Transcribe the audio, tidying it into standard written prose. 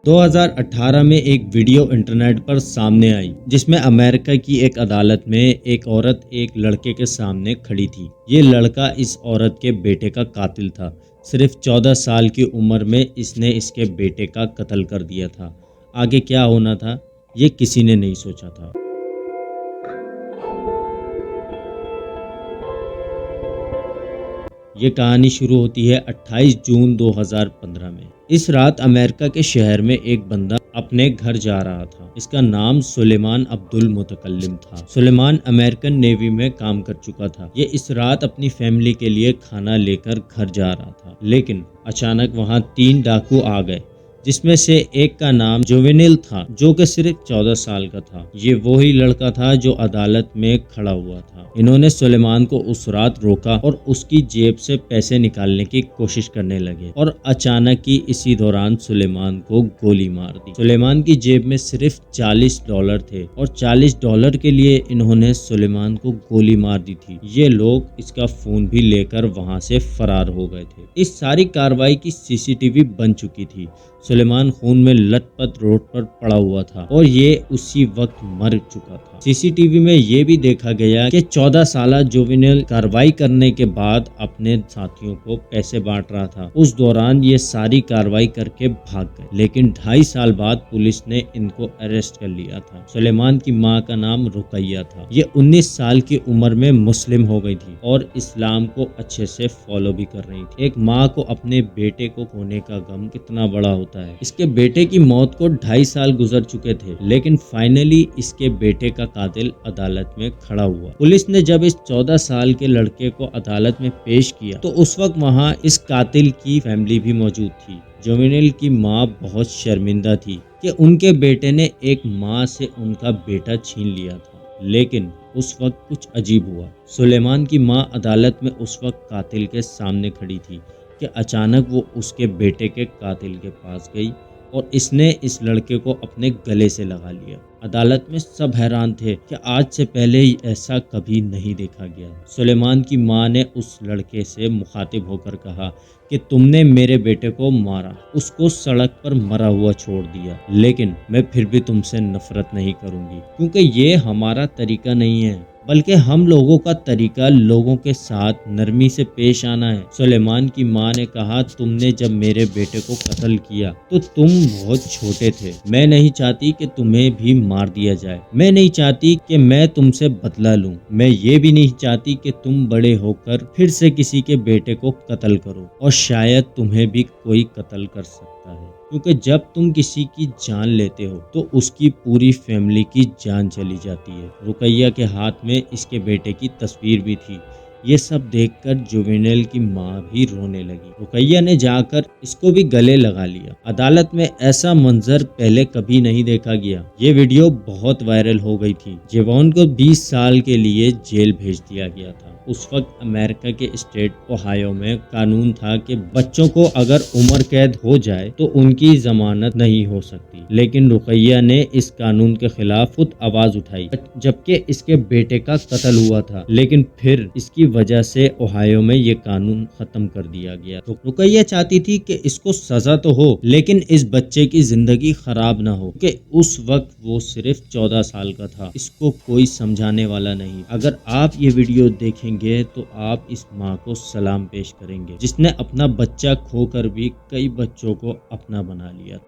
2018 में एक video internet पर सामने आई जिसमें अमेरिका की एक अदालत में एक औरत एक लड़के के सामने खड़ी थी। ये लड़का इस औरत के बेटे का कातिल था। सिर्फ 14 साल की उम्र में इसने इसके बेटे का कत्ल कर दिया था। आगे क्या होना था ये किसी ने नहीं सोचा था। ये कहानी शुरू होती है 28 जून 2015 में। इस रात अमेरिका के शहर में एक बंदा अपने घर जा रहा था। इसका नाम सुलेमान अब्दुल मुतकल्लिम था। सुलेमान अमेरिकन नेवी में काम कर चुका था। ये इस रात अपनी फैमिली के लिए खाना लेकर घर जा रहा था, लेकिन अचानक वहाँ 3 डाकू आ गए, जिसमें से एक का नाम जोवेनिल था, जो कि सिर्फ 14 साल का था। ये वही लड़का था जो अदालत में खड़ा हुआ था। इन्होंने सुलेमान को उस रात रोका और उसकी जेब से पैसे निकालने की कोशिश करने लगे और अचानक ही इसी दौरान सुलेमान को गोली मार दी। सुलेमान की जेब में सिर्फ $40 थे और $40 के लिए इन्होंने सुलेमान को गोली मार दी थी। ये लोग इसका फोन भी लेकर वहां से फरार हो गए थे। इस सारी कार्रवाई की सीसीटीवी बन चुकी थी। सुलेमान खून में लथपथ रोड पर पड़ा हुआ था और ये उसी वक्त मर चुका था। सीसीटीवी में ये भी देखा गया कि 14 साला जोवेनिल कार्रवाई करने के बाद अपने साथियों को पैसे बांट रहा था। उस दौरान ये सारी कार्रवाई करके भाग गए, लेकिन 2.5 साल बाद पुलिस ने इनको अरेस्ट कर लिया था। सुलेमान की मां का नाम रुकैया था। ये 19 साल की उम्र में मुस्लिम हो गई थी और इस्लाम को अच्छे से फॉलो भी कर रही थी। एक माँ को अपने बेटे को खोने का गम कितना बड़ा होता है। इसके बेटे की मौत को 2.5 साल गुजर चुके थे, लेकिन फाइनली इसके बेटे का कातिल अदालत में खड़ा हुआ। पुलिस ने जब इस 14 साल के लड़के को अदालत में पेश किया तो उस वक्त वहाँ इस कातिल की फैमिली भी मौजूद थी। जोवेनिल की माँ बहुत शर्मिंदा थी कि उनके बेटे ने एक माँ से उनका बेटा छीन लिया था, लेकिन उस वक्त कुछ अजीब हुआ। सुलेमान की माँ अदालत में उस वक्त कातिल के सामने खड़ी थी कि अचानक वो उसके बेटे के कातिल के पास गई और इसने इस लड़के को अपने गले से लगा लिया। अदालत में सब हैरान थे कि आज से पहले ऐसा कभी नहीं देखा गया। सुलेमान की मां ने उस लड़के से मुखातिब होकर कहा कि तुमने मेरे बेटे को मारा, उसको सड़क पर मरा हुआ छोड़ दिया, लेकिन मैं फिर भी तुमसे नफरत नहीं करूंगी, क्योंकि ये हमारा तरीका नहीं है, बल्कि हम लोगों का तरीका लोगों के साथ नरमी से पेश आना है। सुलेमान की मां ने कहा, तुमने जब मेरे बेटे को कत्ल किया तो तुम बहुत छोटे थे। मैं नहीं चाहती कि तुम्हें भी मार दिया जाए। मैं नहीं चाहती कि मैं तुमसे बदला लूं। मैं ये भी नहीं चाहती कि तुम बड़े होकर फिर से किसी के बेटे को कत्ल करो और शायद तुम्हें भी कोई कत्ल कर सकता है, क्योंकि जब तुम किसी की जान लेते हो तो उसकी पूरी फैमिली की जान चली जाती है। रुकैया के हाथ में इसके बेटे की तस्वीर भी थी। ये सब देखकर जोवेनिल की माँ भी रोने लगी। रुकैया ने जाकर इसको भी गले लगा लिया। अदालत में ऐसा मंजर पहले कभी नहीं देखा गया। ये वीडियो बहुत वायरल हो गई थी। जेवॉन को 20 साल के लिए जेल भेज दिया गया था। उस वक्त अमेरिका के स्टेट ओहायो में कानून था कि बच्चों को अगर उम्र कैद हो जाए तो उनकी जमानत नहीं हो सकती, लेकिन रुकैया ने इस कानून के खिलाफ खुद आवाज उठाई, जबकि इसके बेटे का कत्ल हुआ था, लेकिन फिर इसकी वजह से ओहायो में ये कानून खत्म कर दिया गया। तो रुकैया चाहती थी कि इसको सजा तो हो, लेकिन इस बच्चे की जिंदगी खराब ना हो, कि उस वक्त वो सिर्फ 14 साल का था। इसको कोई समझाने वाला नहीं। अगर आप ये वीडियो देखेंगे तो आप इस माँ को सलाम पेश करेंगे, जिसने अपना बच्चा खोकर भी कई बच्चों को अपना बना लिया।